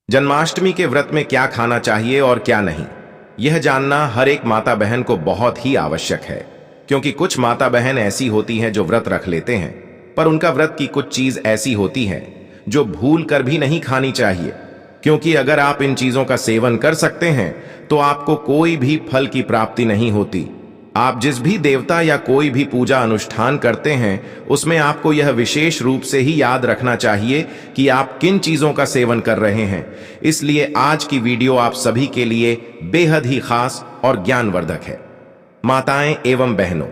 जन्माष्टमी के व्रत में क्या खाना चाहिए और क्या नहीं, यह जानना हर एक माता बहन को बहुत ही आवश्यक है। क्योंकि कुछ माता बहन ऐसी होती हैं जो व्रत रख लेते हैं, पर उनका व्रत की कुछ चीज ऐसी होती है जो भूल कर भी नहीं खानी चाहिए। क्योंकि अगर आप इन चीजों का सेवन कर सकते हैं तो आपको कोई भी फल की प्राप्ति नहीं होती। आप जिस भी देवता या कोई भी पूजा अनुष्ठान करते हैं उसमें आपको यह विशेष रूप से ही याद रखना चाहिए कि आप किन चीजों का सेवन कर रहे हैं। इसलिए आज की वीडियो आप सभी के लिए बेहद ही खास और ज्ञानवर्धक है। माताएं एवं बहनों,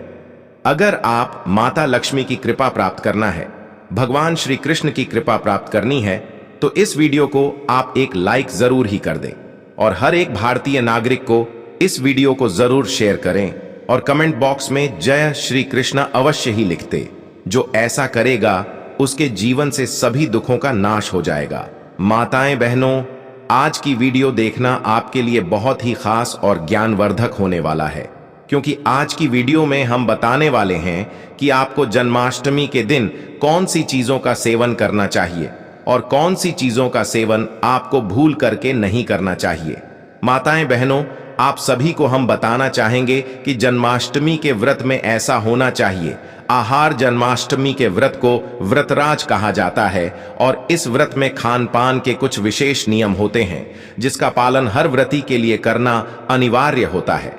अगर आप माता लक्ष्मी की कृपा प्राप्त करना है, भगवान श्री कृष्ण की कृपा प्राप्त करनी है, तो इस वीडियो को आप एक लाइक जरूर ही कर दें और हर एक भारतीय नागरिक को इस वीडियो को जरूर शेयर करें और कमेंट बॉक्स में जय श्री कृष्ण अवश्य ही लिखते। जो ऐसा करेगा उसके जीवन से सभी दुखों का नाश हो जाएगा। माताएं बहनों, आज की वीडियो देखना आपके लिए बहुत ही खास और ज्ञानवर्धक होने वाला है। क्योंकि आज की वीडियो में हम बताने वाले हैं कि आपको जन्माष्टमी के दिन कौन सी चीजों का सेवन करना चाहिए और कौन सी चीजों का सेवन आपको भूल करके नहीं करना चाहिए। माताएं बहनों, आप सभी को हम बताना चाहेंगे कि जन्माष्टमी के व्रत में ऐसा होना चाहिए। आहार जन्माष्टमी के व्रत को व्रतराज कहा जाता है और इस व्रत में खान पान के कुछ विशेष नियम होते हैं जिसका पालन हर व्रती के लिए करना अनिवार्य होता है।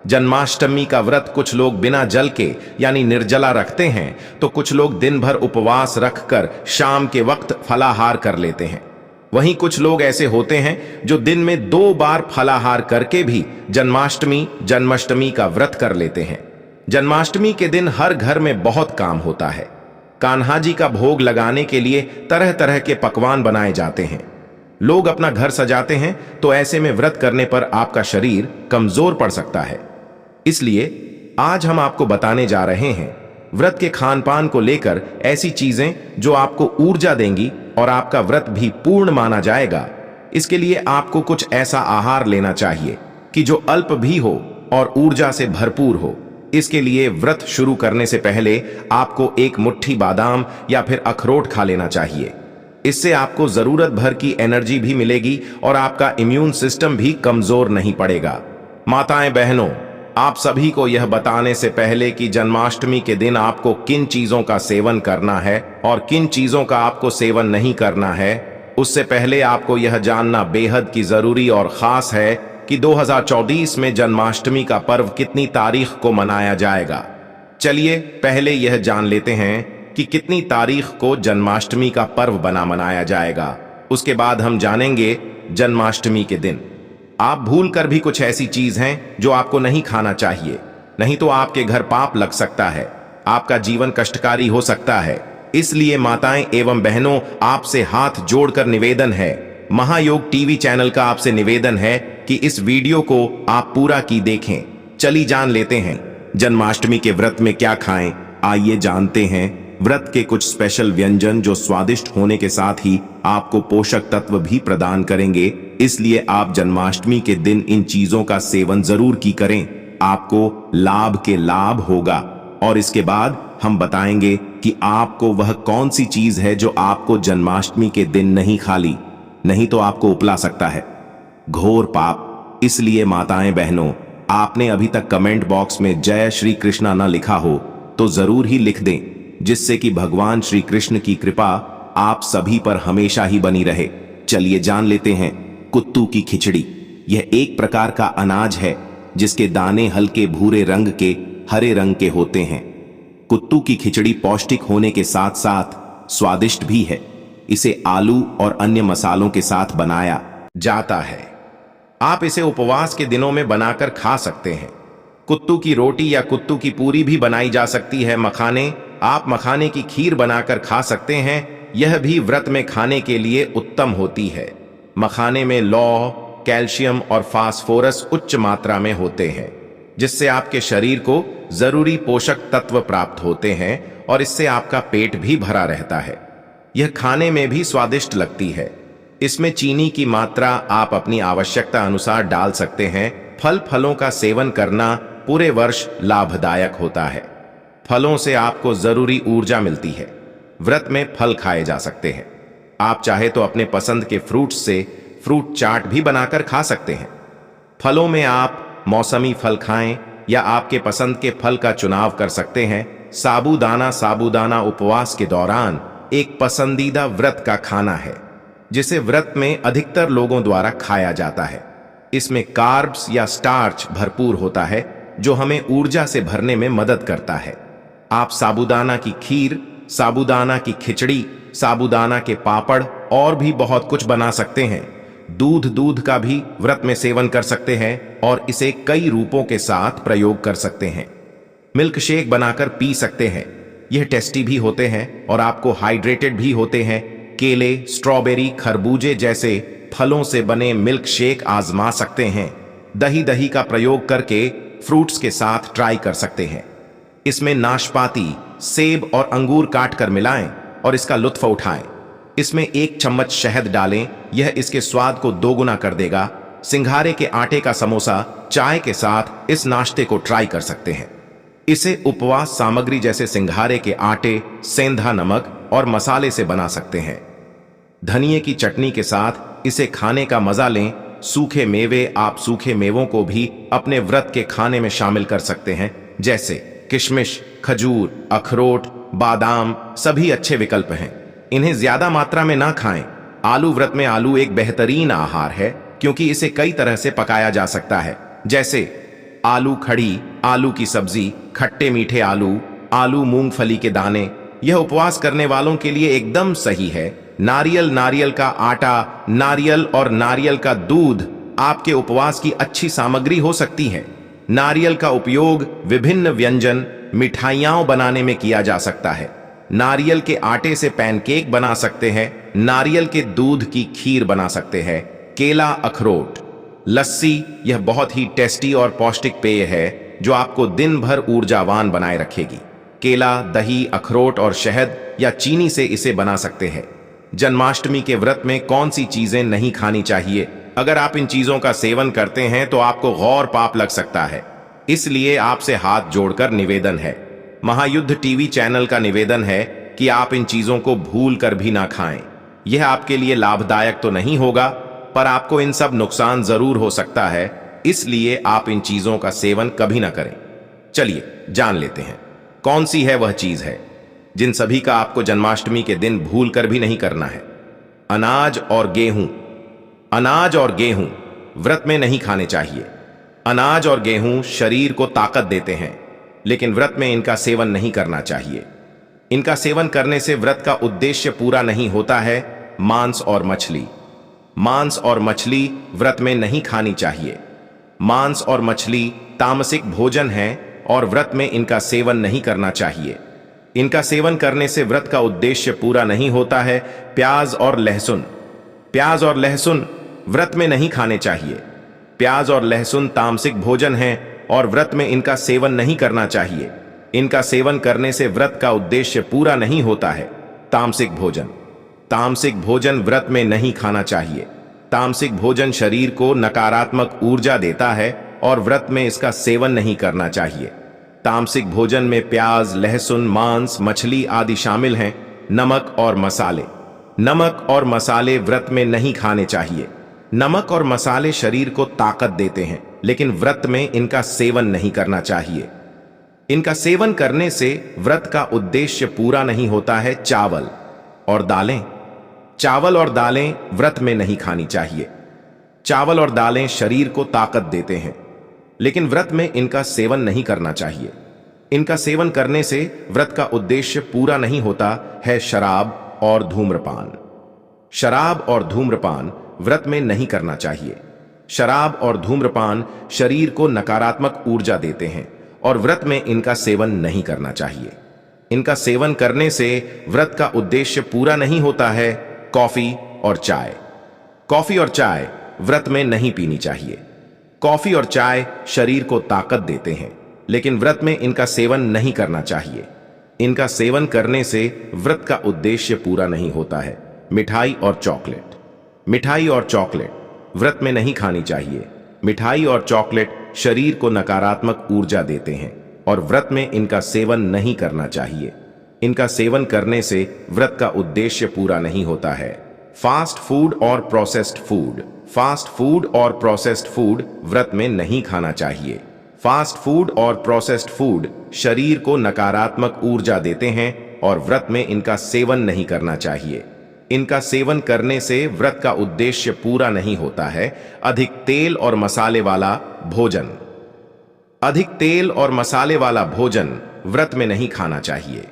जन्माष्टमी का व्रत कुछ लोग बिना जल के यानी निर्जला रखते हैं, तो कुछ लोग दिन भर उपवास रखकर शाम के वक्त फलाहार कर लेते हैं। वहीं कुछ लोग ऐसे होते हैं जो दिन में 2 बार फलाहार करके भी जन्माष्टमी का व्रत कर लेते हैं। जन्माष्टमी के दिन हर घर में बहुत काम होता है। कान्हा जी का भोग लगाने के लिए तरह तरह के पकवान बनाए जाते हैं। लोग अपना घर सजाते हैं, तो ऐसे में व्रत करने पर आपका शरीर कमजोर पड़ सकता है। इसलिए आज हम आपको बताने जा रहे हैं व्रत के खान पान को लेकर ऐसी चीजें जो आपको ऊर्जा देंगी और आपका व्रत भी पूर्ण माना जाएगा। इसके लिए आपको कुछ ऐसा आहार लेना चाहिए कि जो अल्प भी हो और ऊर्जा से भरपूर हो। इसके लिए व्रत शुरू करने से पहले आपको एक मुट्ठी बादाम या फिर अखरोट खा लेना चाहिए। इससे आपको जरूरत भर की एनर्जी भी मिलेगी और आपका इम्यून सिस्टम भी कमजोर नहीं पड़ेगा। माताएं बहनों, आप सभी को यह बताने से पहले कि जन्माष्टमी के दिन आपको किन चीजों का सेवन करना है और किन चीजों का आपको सेवन नहीं करना है, उससे पहले आपको यह जानना बेहद की जरूरी और खास है कि 2024 में जन्माष्टमी का पर्व कितनी तारीख को मनाया जाएगा। चलिए पहले यह जान लेते हैं कि कितनी तारीख को जन्माष्टमी का पर्व मनाया जाएगा। उसके बाद हम जानेंगे जन्माष्टमी के दिन आप भूल कर भी कुछ ऐसी चीज हैं जो आपको नहीं खाना चाहिए, नहीं तो आपके घर पाप लग सकता है, आपका जीवन कष्टकारी हो सकता है। इसलिए माताएं एवं बहनों, आपसे हाथ जोड़कर निवेदन है, महायोग टीवी चैनल का आपसे निवेदन है कि इस वीडियो को आप पूरा की देखें। चलिए जान लेते हैं जन्माष्टमी के व्रत में क्या खाएं। आइए जानते हैं व्रत के कुछ स्पेशल व्यंजन जो स्वादिष्ट होने के साथ ही आपको पोषक तत्व भी प्रदान करेंगे। इसलिए आप जन्माष्टमी के दिन इन चीजों का सेवन जरूर की करें, आपको लाभ के लाभ होगा। और इसके बाद हम बताएंगे कि आपको वह कौन सी चीज है जो आपको जन्माष्टमी के दिन नहीं खाली, नहीं तो आपको उपला सकता है घोर पाप। इसलिए माताएं बहनों, आपने अभी तक कमेंट बॉक्स में जय श्री कृष्णा न लिखा हो तो जरूर ही लिख दें, जिससे कि भगवान श्री कृष्ण की कृपा आप सभी पर हमेशा ही बनी रहे। चलिए जान लेते हैं कुत्तू की खिचड़ी। यह एक प्रकार का अनाज है जिसके दाने हल्के भूरे रंग के हरे रंग के होते हैं। कुत्तू की खिचड़ी पौष्टिक होने के साथ साथ स्वादिष्ट भी है। इसे आलू और अन्य मसालों के साथ बनाया जाता है। आप इसे उपवास के दिनों में बनाकर खा सकते हैं। कुत्तू की रोटी या कुत्तू की पूरी भी बनाई जा सकती है। मखाने, आप मखाने की खीर बनाकर खा सकते हैं, यह भी व्रत में खाने के लिए उत्तम होती है। मखाने में लौह, कैल्शियम और फास्फोरस उच्च मात्रा में होते हैं, जिससे आपके शरीर को जरूरी पोषक तत्व प्राप्त होते हैं और इससे आपका पेट भी भरा रहता है। यह खाने में भी स्वादिष्ट लगती है। इसमें चीनी की मात्रा आप अपनी आवश्यकता अनुसार डाल सकते हैं। फलों का सेवन करना पूरे वर्ष लाभदायक होता है। फलों से आपको जरूरी ऊर्जा मिलती है। व्रत में फल खाए जा सकते हैं। आप चाहे तो अपने पसंद के फ्रूट्स से फ्रूट चाट भी बनाकर खा सकते हैं। फलों में आप मौसमी फल खाएं या आपके पसंद के फल का चुनाव कर सकते हैं। साबूदाना उपवास के दौरान एक पसंदीदा व्रत का खाना है जिसे व्रत में अधिकतर लोगों द्वारा खाया जाता है। इसमें कार्ब्स या स्टार्च भरपूर होता है जो हमें ऊर्जा से भरने में मदद करता है। आप साबूदाना की खीर, साबूदाना की खिचड़ी, साबूदाना के पापड़ और भी बहुत कुछ बना सकते हैं। दूध का भी व्रत में सेवन कर सकते हैं और इसे कई रूपों के साथ प्रयोग कर सकते हैं। मिल्क शेक बनाकर पी सकते हैं। यह टेस्टी भी होते हैं और आपको हाइड्रेटेड भी होते हैं। केले, स्ट्रॉबेरी, खरबूजे जैसे फलों से बने मिल्क शेक आजमा सकते हैं। दही का प्रयोग करके फ्रूट्स के साथ ट्राई कर सकते हैं। इसमें नाशपाती, सेब और अंगूर काट कर मिलाएं और इसका लुत्फ उठाएं। इसमें 1 चम्मच शहद डालें, यह इसके स्वाद को दोगुना कर देगा। सिंघारे के आटे का समोसा चाय के साथ इस नाश्ते को ट्राई कर सकते हैं। इसे उपवास सामग्री जैसे सिंघारे के आटे, सेंधा नमक और मसाले से बना सकते हैं। धनिये की चटनी के साथ इसे खाने का मजा लें। सूखे मेवे, आप सूखे मेवों को भी अपने व्रत के खाने में शामिल कर सकते हैं, जैसे किशमिश, खजूर, अखरोट, बादाम सभी अच्छे विकल्प हैं। इन्हें ज्यादा मात्रा में ना खाएं। व्रत में आलू एक बेहतरीन आहार है क्योंकि इसे कई तरह से पकाया जा सकता है, जैसे आलू खड़ी, आलू की सब्जी, खट्टे मीठे आलू मूंगफली के दाने। यह उपवास करने वालों के लिए एकदम सही है। नारियल का आटा, नारियल और नारियल का दूध आपके उपवास की अच्छी सामग्री हो सकती है। नारियल का उपयोग विभिन्न व्यंजन, मिठाइयां बनाने में किया जा सकता है। नारियल के आटे से पैनकेक बना सकते हैं। नारियल के दूध की खीर बना सकते हैं। केला, अखरोट, लस्सी, यह बहुत ही टेस्टी और पौष्टिक पेय है जो आपको दिन भर ऊर्जावान बनाए रखेगी। केला, दही, अखरोट और शहद या चीनी से इसे बना सकते हैं। जन्माष्टमी के व्रत में कौन सी चीजें नहीं खानी चाहिए? अगर आप इन चीजों का सेवन करते हैं तो आपको गौर पाप लग सकता है। इसलिए आपसे हाथ जोड़कर निवेदन है, महायुद्ध टीवी चैनल का निवेदन है कि आप इन चीजों को भूल कर भी ना खाएं। यह आपके लिए लाभदायक तो नहीं होगा, पर आपको इन सब नुकसान जरूर हो सकता है, इसलिए आप इन चीजों का सेवन कभी ना करें। चलिए जान लेते हैं कौन सी है वह चीज है जिन सभी का आपको जन्माष्टमी के दिन भूल कर भी नहीं करना है। अनाज और गेहूं। अनाज और गेहूं व्रत में नहीं खाने चाहिए। अनाज और गेहूं शरीर को ताकत देते हैं, लेकिन व्रत में इनका सेवन नहीं करना चाहिए। इनका सेवन करने से व्रत का उद्देश्य पूरा नहीं होता है। मांस और मछली। मांस और मछली व्रत में नहीं खानी चाहिए। मांस और मछली तामसिक भोजन है और व्रत में इनका सेवन नहीं करना चाहिए। इनका सेवन करने से व्रत का उद्देश्य पूरा नहीं होता है। प्याज और लहसुन। प्याज और लहसुन व्रत में नहीं खाने चाहिए। प्याज और लहसुन तामसिक भोजन है और व्रत में इनका सेवन नहीं करना चाहिए। इनका सेवन करने से व्रत का उद्देश्य पूरा नहीं होता है। तामसिक भोजन। तामसिक भोजन व्रत में नहीं खाना चाहिए। तामसिक भोजन शरीर को नकारात्मक ऊर्जा देता है और व्रत में इसका सेवन नहीं करना चाहिए। तामसिक भोजन में प्याज, लहसुन, मांस, मछली आदि शामिल हैं। नमक और मसाले। नमक और मसाले व्रत में नहीं खाने चाहिए। नमक और मसाले शरीर को ताकत देते हैं, लेकिन व्रत में इनका सेवन नहीं करना चाहिए। इनका सेवन करने से व्रत का उद्देश्य पूरा नहीं होता है। चावल और दालें। चावल और दालें व्रत में नहीं खानी चाहिए। चावल और दालें शरीर को ताकत देते हैं, लेकिन व्रत में इनका सेवन नहीं करना चाहिए। इनका सेवन करने से व्रत का उद्देश्य पूरा नहीं होता है। शराब और धूम्रपान। शराब और धूम्रपान व्रत में नहीं करना चाहिए। शराब और धूम्रपान शरीर को नकारात्मक ऊर्जा देते हैं और व्रत में इनका सेवन नहीं करना चाहिए। इनका सेवन करने से व्रत का उद्देश्य पूरा नहीं होता है। कॉफी और चाय। कॉफी और चाय व्रत में नहीं पीनी चाहिए। कॉफी और चाय शरीर को ताकत देते हैं, लेकिन व्रत में इनका सेवन नहीं करना चाहिए। इनका सेवन करने से व्रत का उद्देश्य पूरा नहीं होता है। मिठाई और चॉकलेट। मिठाई और चॉकलेट व्रत में नहीं खानी चाहिए। मिठाई और चॉकलेट शरीर को नकारात्मक ऊर्जा देते हैं और व्रत में इनका सेवन नहीं करना चाहिए। इनका सेवन करने से व्रत का उद्देश्य पूरा नहीं होता है। फास्ट फूड और प्रोसेस्ड फूड। फास्ट फूड और प्रोसेस्ड फूड व्रत में नहीं खाना चाहिए। फास्ट फूड और प्रोसेस्ड फूड शरीर को नकारात्मक ऊर्जा देते हैं और व्रत में इनका सेवन नहीं करना चाहिए। इनका सेवन करने से व्रत का उद्देश्य पूरा नहीं होता है। अधिक तेल और मसाले वाला भोजन। अधिक तेल और मसाले वाला भोजन व्रत में नहीं खाना चाहिए।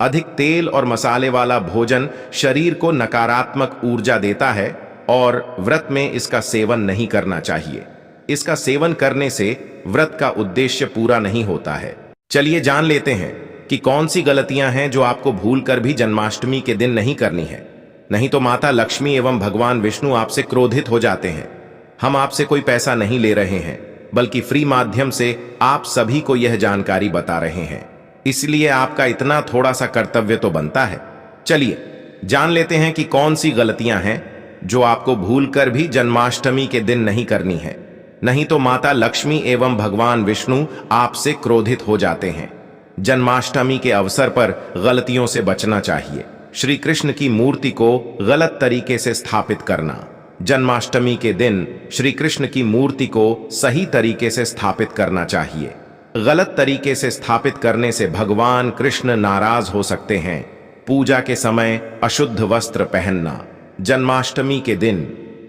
अधिक तेल और मसाले वाला भोजन शरीर को नकारात्मक ऊर्जा देता है और व्रत में इसका सेवन नहीं करना चाहिए। इसका सेवन करने से व्रत का उद्देश्य पूरा नहीं होता है। चलिए जान लेते हैं कि कौन सी गलतियां हैं जो आपको भूलकर भी जन्माष्टमी के दिन नहीं करनी है, नहीं तो माता लक्ष्मी एवं भगवान विष्णु आपसे क्रोधित हो जाते हैं। हम आपसे कोई पैसा नहीं ले रहे हैं, बल्कि फ्री माध्यम से आप सभी को यह जानकारी बता रहे हैं, इसलिए आपका इतना थोड़ा सा कर्तव्य तो बनता है। चलिए जान लेते हैं कि कौन सी गलतियां हैं जो आपको भूलकर भी जन्माष्टमी के दिन नहीं करनी है, नहीं तो माता लक्ष्मी एवं भगवान विष्णु आपसे क्रोधित हो जाते हैं। जन्माष्टमी के अवसर पर गलतियों से बचना चाहिए। श्री कृष्ण की मूर्ति को गलत तरीके से स्थापित करना। जन्माष्टमी के दिन श्री कृष्ण की मूर्ति को सही तरीके से स्थापित करना चाहिए। गलत तरीके से स्थापित करने से भगवान कृष्ण नाराज हो सकते हैं। पूजा के समय अशुद्ध वस्त्र पहनना। जन्माष्टमी के दिन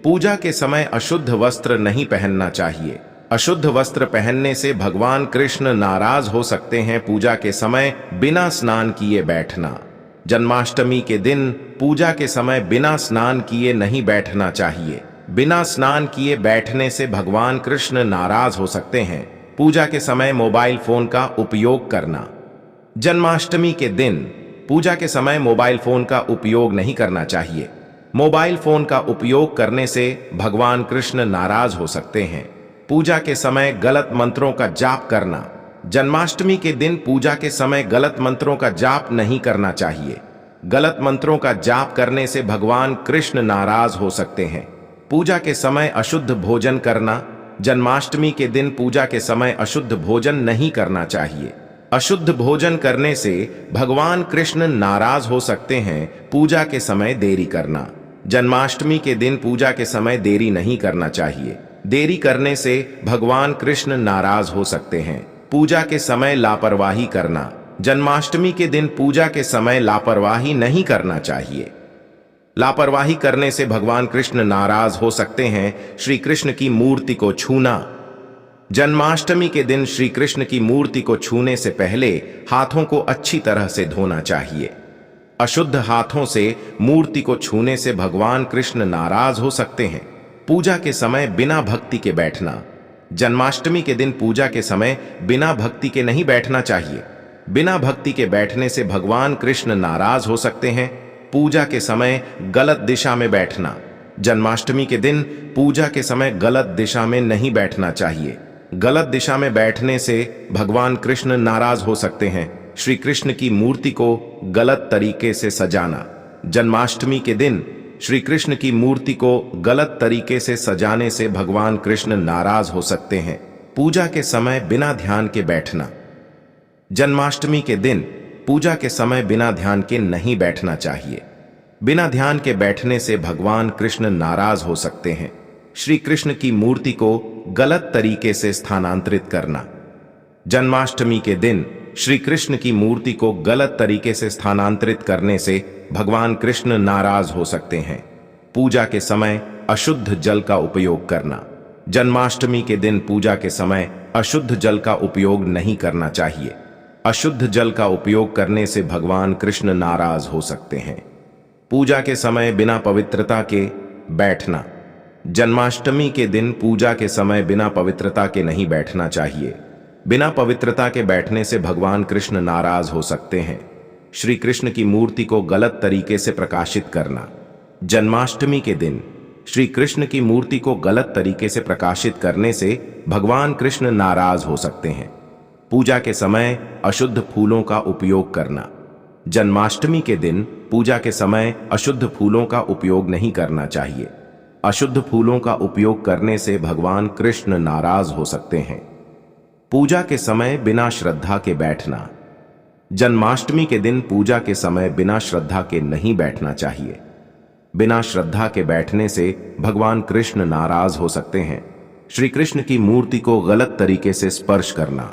पूजा के समय अशुद्ध वस्त्र नहीं पहनना चाहिए। अशुद्ध वस्त्र पहनने से भगवान कृष्ण नाराज हो सकते हैं। पूजा के समय बिना स्नान किए बैठना। जन्माष्टमी के दिन पूजा के समय बिना स्नान किए नहीं बैठना चाहिए। बिना स्नान किए बैठने से भगवान कृष्ण नाराज हो सकते हैं। पूजा के समय मोबाइल फोन का उपयोग करना। जन्माष्टमी के दिन पूजा के समय मोबाइल फोन का उपयोग नहीं करना चाहिए। मोबाइल फोन का उपयोग करने से भगवान कृष्ण नाराज हो सकते हैं। पूजा के समय गलत मंत्रों का जाप करना। जन्माष्टमी के दिन पूजा के समय गलत मंत्रों का जाप नहीं करना चाहिए। गलत मंत्रों का जाप करने से भगवान कृष्ण नाराज हो सकते हैं। पूजा के समय अशुद्ध भोजन करना। जन्माष्टमी के दिन पूजा के समय अशुद्ध भोजन नहीं करना चाहिए। अशुद्ध भोजन करने से भगवान कृष्ण नाराज हो सकते हैं। पूजा के समय देरी करना। जन्माष्टमी के दिन पूजा के समय देरी नहीं करना चाहिए। देरी करने से भगवान कृष्ण नाराज हो सकते हैं। पूजा के समय लापरवाही करना। जन्माष्टमी के दिन पूजा के समय लापरवाही नहीं करना चाहिए। लापरवाही करने से भगवान कृष्ण नाराज हो सकते हैं। श्री कृष्ण की मूर्ति को छूना। जन्माष्टमी के दिन श्री कृष्ण की मूर्ति को छूने से पहले हाथों को अच्छी तरह से धोना चाहिए। अशुद्ध हाथों से मूर्ति को छूने से भगवान कृष्ण नाराज हो सकते हैं। पूजा के समय बिना भक्ति के बैठना। जन्माष्टमी के दिन पूजा के समय बिना भक्ति के नहीं बैठना चाहिए। बिना भक्ति के बैठने से भगवान कृष्ण नाराज हो सकते हैं। पूजा के समय गलत दिशा में बैठना। जन्माष्टमी के दिन पूजा के समय गलत दिशा में नहीं बैठना चाहिए। गलत दिशा में बैठने से भगवान कृष्ण नाराज हो सकते हैं। श्री कृष्ण की मूर्ति को गलत तरीके से सजाना। जन्माष्टमी के दिन श्री कृष्ण की मूर्ति को गलत तरीके से सजाने से भगवान कृष्ण नाराज हो सकते हैं। पूजा के समय बिना ध्यान के बैठना। जन्माष्टमी के दिन पूजा के समय बिना ध्यान के नहीं बैठना चाहिए। बिना ध्यान के बैठने से भगवान कृष्ण नाराज हो सकते हैं। श्री कृष्ण की मूर्ति को गलत तरीके से स्थानांतरित करना। जन्माष्टमी के दिन श्री कृष्ण की मूर्ति को गलत तरीके से स्थानांतरित करने से भगवान कृष्ण नाराज हो सकते हैं। पूजा के समय अशुद्ध जल का उपयोग करना। जन्माष्टमी के दिन पूजा के समय अशुद्ध जल का उपयोग नहीं करना चाहिए। अशुद्ध जल का उपयोग करने से भगवान कृष्ण नाराज हो सकते हैं। पूजा के समय बिना पवित्रता के बैठना। जन्माष्टमी के दिन पूजा के समय बिना पवित्रता के नहीं बैठना चाहिए। बिना पवित्रता के बैठने से भगवान कृष्ण नाराज हो सकते हैं। श्री कृष्ण की मूर्ति को गलत तरीके से प्रकाशित करना। जन्माष्टमी के दिन श्री कृष्ण की मूर्ति को गलत तरीके से प्रकाशित करने से भगवान कृष्ण नाराज हो सकते हैं। पूजा के समय अशुद्ध फूलों का उपयोग करना। जन्माष्टमी के दिन पूजा के समय अशुद्ध फूलों का उपयोग नहीं करना चाहिए। अशुद्ध फूलों का उपयोग करने से भगवान कृष्ण नाराज हो सकते हैं। पूजा के समय बिना श्रद्धा के बैठना। जन्माष्टमी के दिन पूजा के समय बिना श्रद्धा के नहीं बैठना चाहिए। बिना श्रद्धा के बैठने से भगवान कृष्ण नाराज हो सकते हैं। श्री कृष्ण की मूर्ति को गलत तरीके से स्पर्श करना।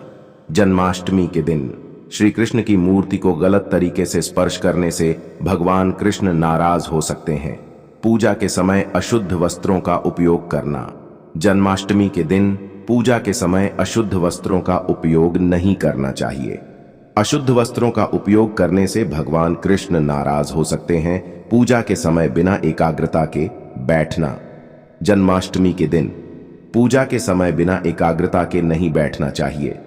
जन्माष्टमी के दिन श्री कृष्ण की मूर्ति को गलत तरीके से स्पर्श करने से भगवान कृष्ण नाराज हो सकते हैं। पूजा के समय अशुद्ध वस्त्रों का उपयोग करना। जन्माष्टमी के दिन पूजा के समय अशुद्ध वस्त्रों का उपयोग नहीं करना चाहिए। अशुद्ध वस्त्रों का उपयोग करने से भगवान कृष्ण नाराज हो सकते हैं। पूजा के समय बिना एकाग्रता के बैठना। जन्माष्टमी के दिन पूजा के समय बिना एकाग्रता के नहीं बैठना चाहिए।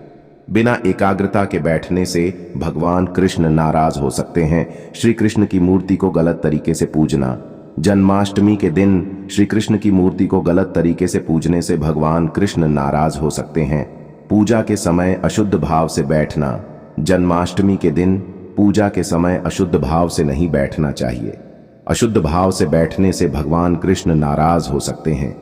बिना एकाग्रता के बैठने से भगवान कृष्ण नाराज हो सकते हैं। श्री कृष्ण की मूर्ति को गलत तरीके से पूजना। जन्माष्टमी के दिन श्री कृष्ण की मूर्ति को गलत तरीके से पूजने से भगवान कृष्ण नाराज हो सकते हैं। पूजा के समय अशुद्ध भाव से बैठना। जन्माष्टमी के दिन पूजा के समय अशुद्ध भाव से नहीं बैठना चाहिए। अशुद्ध भाव से बैठने से भगवान कृष्ण नाराज हो सकते हैं।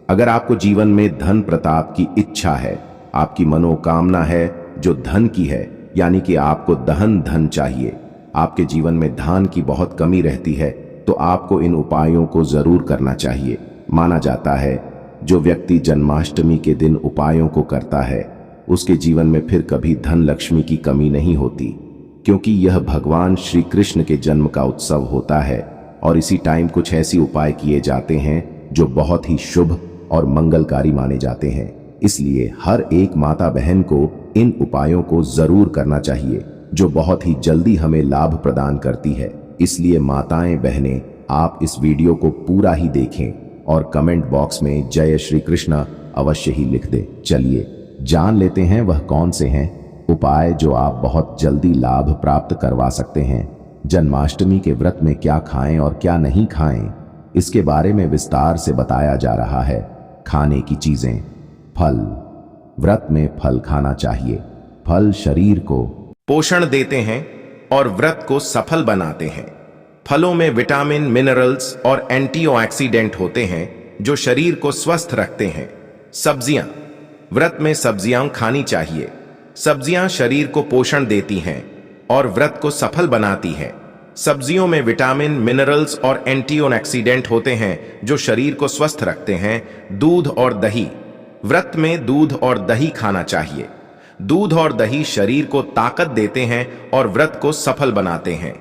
अगर आपको जीवन में धन प्रताप की इच्छा है, आपकी मनोकामना है जो धन की है, यानी कि आपको धन चाहिए, आपके जीवन में धन की बहुत कमी रहती है, तो आपको इन उपायों को जरूर करना चाहिए। माना जाता है जो व्यक्ति जन्माष्टमी के दिन उपायों को करता है उसके जीवन में फिर कभी धन लक्ष्मी की कमी नहीं होती, क्योंकि यह भगवान श्री कृष्ण के जन्म का उत्सव होता है और इसी टाइम कुछ ऐसी उपाय किए जाते हैं जो बहुत ही शुभ और मंगलकारी माने जाते हैं। इसलिए हर एक माता बहन को इन उपायों को जरूर करना चाहिए जो बहुत ही जल्दी हमें लाभ प्रदान करती है। इसलिए माताएं बहनें, आप इस वीडियो को पूरा ही देखें और कमेंट बॉक्स में जय श्री कृष्णा अवश्य ही लिख दें। चलिए जान लेते हैं वह कौन से हैं उपाय जो आप बहुत जल्दी लाभ प्राप्त करवा सकते हैं। जन्माष्टमी के व्रत में क्या खाएं और क्या नहीं खाएं, इसके बारे में विस्तार से बताया जा रहा है। खाने की चीजें। फल। व्रत में फल खाना चाहिए। फल शरीर को पोषण देते हैं और व्रत को सफल बनाते हैं। फलों में विटामिन, मिनरल्स और एंटीऑक्सीडेंट होते हैं जो शरीर को स्वस्थ रखते हैं। सब्जियां। व्रत में सब्जियां खानी चाहिए। सब्जियां शरीर को पोषण देती हैं और व्रत को सफल बनाती हैं। सब्जियों में विटामिन, मिनरल्स और एंटीऑक्सीडेंट होते हैं जो शरीर को स्वस्थ रखते हैं। दूध और दही। व्रत में दूध और दही खाना चाहिए। दूध और दही शरीर को ताकत देते हैं और व्रत को सफल बनाते हैं।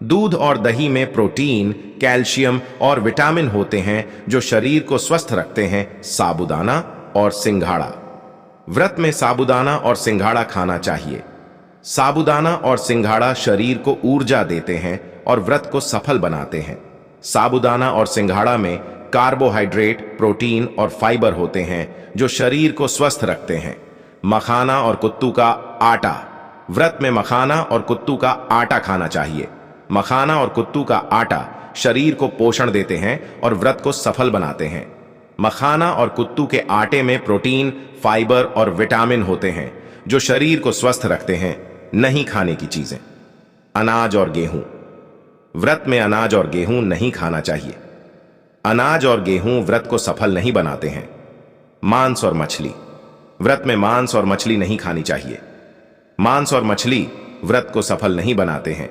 दूध और दही में प्रोटीन, कैल्शियम और विटामिन होते हैं जो शरीर को स्वस्थ रखते हैं। साबूदाना और सिंघाड़ा। व्रत में साबूदाना और सिंघाड़ा खाना चाहिए। साबूदाना और सिंघाड़ा शरीर को ऊर्जा देते हैं और व्रत को सफल बनाते हैं। साबूदाना और सिंघाड़ा में कार्बोहाइड्रेट, प्रोटीन और फाइबर होते हैं जो शरीर को स्वस्थ रखते हैं। मखाना और कुत्तू का आटा। व्रत में मखाना और कुत्तू का आटा खाना चाहिए। मखाना और कुत्तू का आटा शरीर को पोषण देते हैं और व्रत को सफल बनाते हैं। मखाना और कुत्तू के आटे में प्रोटीन, फाइबर और विटामिन होते हैं जो शरीर को स्वस्थ रखते हैं। नहीं खाने की चीजें। अनाज और गेहूं। व्रत में अनाज और गेहूं नहीं खाना चाहिए। अनाज और गेहूं व्रत को सफल नहीं बनाते हैं। मांस और मछली। व्रत में मांस और मछली नहीं खानी चाहिए। मांस और मछली व्रत को सफल नहीं बनाते हैं।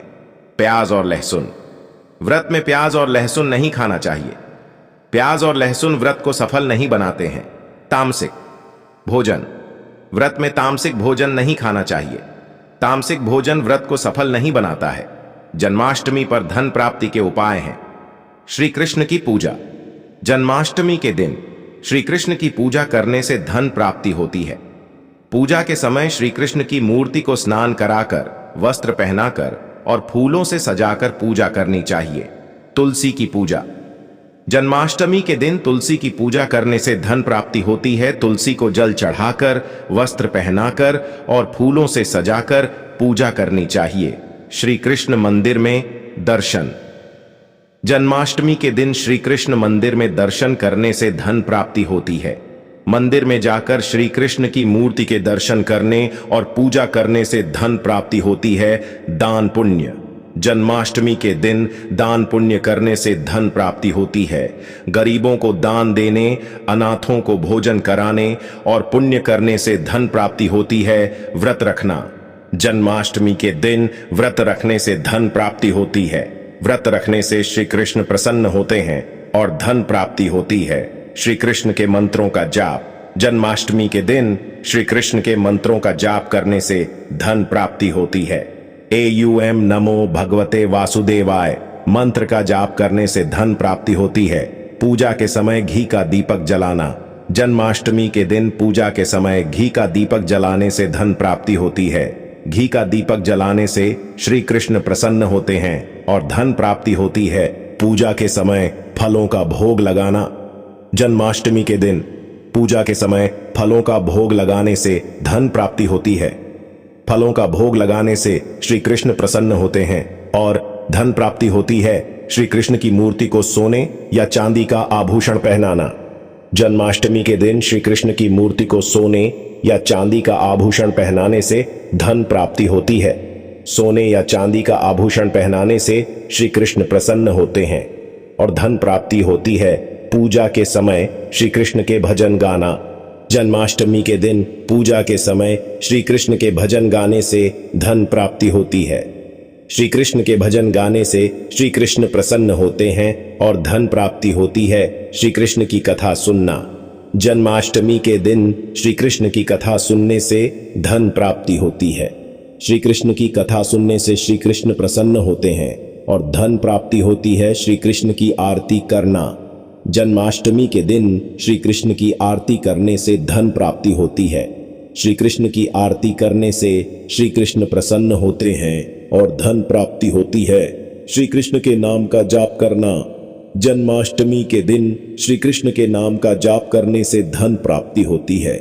प्याज और लहसुन। व्रत में प्याज और लहसुन नहीं खाना चाहिए। प्याज और लहसुन व्रत को सफल नहीं बनाते हैं। तामसिक भोजन। व्रत में तामसिक भोजन नहीं खाना चाहिए। तामसिक भोजन व्रत को सफल नहीं बनाता है। जन्माष्टमी पर धन प्राप्ति के उपाय हैं। श्री कृष्ण की पूजा। जन्माष्टमी के दिन श्री कृष्ण की पूजा करने से धन प्राप्ति होती है। पूजा के समय श्री कृष्ण की मूर्ति को स्नान कराकर, वस्त्र पहनाकर और फूलों से सजाकर पूजा करनी चाहिए। तुलसी की पूजा। जन्माष्टमी के दिन तुलसी की पूजा करने से धन प्राप्ति होती है। तुलसी को जल चढ़ाकर, वस्त्र पहनाकर और फूलों से सजाकर पूजा करनी चाहिए। श्री कृष्ण मंदिर में दर्शन। जन्माष्टमी के दिन श्री कृष्ण मंदिर में दर्शन करने से धन प्राप्ति होती है। मंदिर में जाकर श्री कृष्ण की मूर्ति के दर्शन करने और पूजा करने से धन प्राप्ति होती है। दान पुण्य। जन्माष्टमी के दिन दान पुण्य करने से धन प्राप्ति होती है। गरीबों को दान देने, अनाथों को भोजन कराने और पुण्य करने से धन प्राप्ति होती है। व्रत रखना। जन्माष्टमी के दिन व्रत रखने से धन प्राप्ति होती है। व्रत रखने से श्री कृष्ण प्रसन्न होते हैं और धन प्राप्ति होती है। श्री कृष्ण के मंत्रों का जाप। जन्माष्टमी के दिन श्री कृष्ण के मंत्रों का जाप करने से धन प्राप्ति होती है। एयूएम नमो भगवते वासुदेवाय मंत्र का जाप करने से धन प्राप्ति होती है। पूजा के समय घी का दीपक जलाना। जन्माष्टमी के दिन पूजा के समय घी का दीपक जलाने से धन प्राप्ति होती है। घी का दीपक जलाने से श्री कृष्ण प्रसन्न होते हैं और धन प्राप्ति होती है। पूजा के समय फलों का भोग लगाना। जन्माष्टमी के दिन पूजा के समय फलों का भोग लगाने से धन प्राप्ति होती है। फलों का भोग लगाने से श्री कृष्ण प्रसन्न होते हैं और धन प्राप्ति होती है। श्री कृष्ण की मूर्ति को सोने या चांदी का आभूषण पहनाना। जन्माष्टमी के दिन श्री कृष्ण की मूर्ति को सोने या चांदी का आभूषण पहनाने से धन प्राप्ति होती है। सोने या चांदी का आभूषण पहनाने से श्री कृष्ण प्रसन्न होते हैं और धन प्राप्ति होती है। पूजा के समय श्री कृष्ण के भजन गाना। जन्माष्टमी के दिन पूजा के समय श्री कृष्ण के भजन गाने से धन प्राप्ति होती है। श्री कृष्ण के भजन गाने से श्री कृष्ण प्रसन्न होते हैं और धन प्राप्ति होती है। श्री कृष्ण की कथा सुनना। जन्माष्टमी के दिन श्री कृष्ण की कथा सुनने से धन प्राप्ति होती है। श्री कृष्ण की कथा सुनने से श्री कृष्ण प्रसन्न होते हैं और धन प्राप्ति होती है। श्री कृष्ण की आरती करना। जन्माष्टमी के दिन श्री कृष्ण की आरती करने से धन प्राप्ति होती है। श्री कृष्ण की आरती करने से श्री कृष्ण प्रसन्न होते हैं और धन प्राप्ति होती है। श्री कृष्ण के नाम का जाप करना। जन्माष्टमी के दिन श्री कृष्ण के नाम का जाप करने से धन प्राप्ति होती है।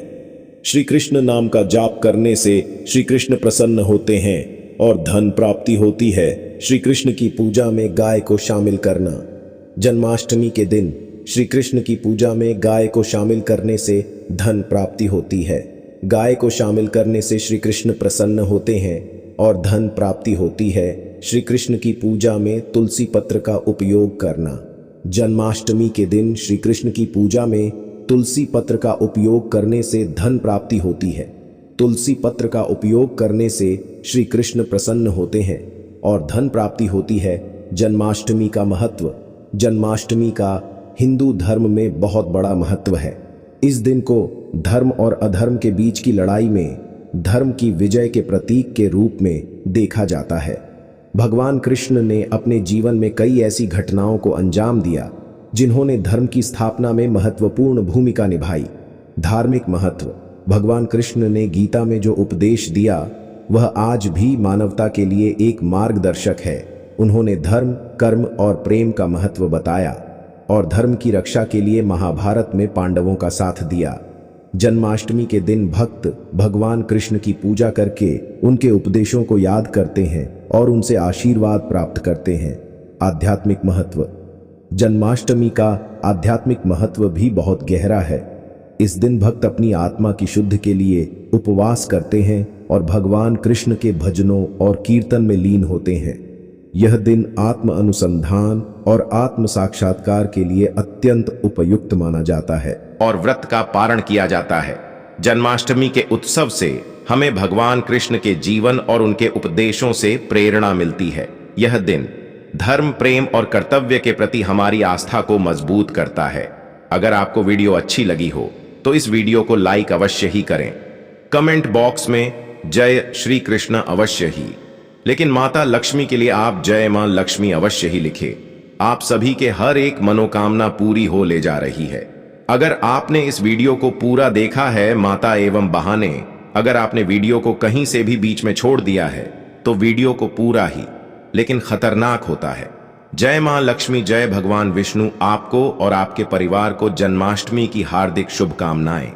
श्री कृष्ण नाम का जाप करने से श्री कृष्ण प्रसन्न होते हैं और धन प्राप्ति होती है। श्री कृष्ण की पूजा में गाय को शामिल करना। जन्माष्टमी के दिन श्री कृष्ण की पूजा में गाय को शामिल करने से धन प्राप्ति होती है। गाय को शामिल करने से श्री कृष्ण प्रसन्न होते हैं और धन प्राप्ति होती है। श्री कृष्ण की पूजा में तुलसी पत्र का उपयोग करना। जन्माष्टमी के दिन श्री कृष्ण की पूजा में तुलसी पत्र का उपयोग करने से धन प्राप्ति होती है। तुलसी पत्र का उपयोग करने से श्री कृष्ण प्रसन्न होते हैं और धन प्राप्ति होती है। जन्माष्टमी का महत्व। जन्माष्टमी का हिंदू धर्म में बहुत बड़ा महत्व है। इस दिन को धर्म और अधर्म के बीच की लड़ाई में धर्म की विजय के प्रतीक के रूप में देखा जाता है। भगवान कृष्ण ने अपने जीवन में कई ऐसी घटनाओं को अंजाम दिया जिन्होंने धर्म की स्थापना में महत्वपूर्ण भूमिका निभाई। धार्मिक महत्व। भगवान कृष्ण ने गीता में जो उपदेश दिया वह आज भी मानवता के लिए एक मार्गदर्शक है। उन्होंने धर्म, कर्म और प्रेम का महत्व बताया और धर्म की रक्षा के लिए महाभारत में पांडवों का साथ दिया। जन्माष्टमी के दिन भक्त भगवान कृष्ण की पूजा करके उनके उपदेशों को याद करते हैं और उनसे आशीर्वाद प्राप्त करते हैं। आध्यात्मिक महत्व। जन्माष्टमी का आध्यात्मिक महत्व भी बहुत गहरा है। इस दिन भक्त अपनी आत्मा की शुद्धि के लिए उपवास करते हैं और भगवान कृष्ण के भजनों और कीर्तन में लीन होते हैं। यह दिन आत्म अनुसंधान और आत्म साक्षात्कार के लिए अत्यंत उपयुक्त माना जाता है और व्रत का पारण किया जाता है। जन्माष्टमी के उत्सव से हमें भगवान कृष्ण के जीवन और उनके उपदेशों से प्रेरणा मिलती है। यह दिन धर्म, प्रेम और कर्तव्य के प्रति हमारी आस्था को मजबूत करता है। अगर आपको वीडियो अच्छी लगी हो तो इस वीडियो को लाइक अवश्य ही करें। कमेंट बॉक्स में जय श्री कृष्ण अवश्य ही, लेकिन माता लक्ष्मी के लिए आप जय मां लक्ष्मी अवश्य ही लिखें। आप सभी के हर एक मनोकामना पूरी हो ले जा रही है। अगर आपने इस वीडियो को पूरा देखा है माता एवं बहाने, अगर आपने वीडियो को कहीं से भी बीच में छोड़ दिया है तो वीडियो को पूरा ही लेकिन खतरनाक होता है। जय मां लक्ष्मी, जय भगवान विष्णु आपको और आपके परिवार को जन्माष्टमी की हार्दिक शुभकामनाएं।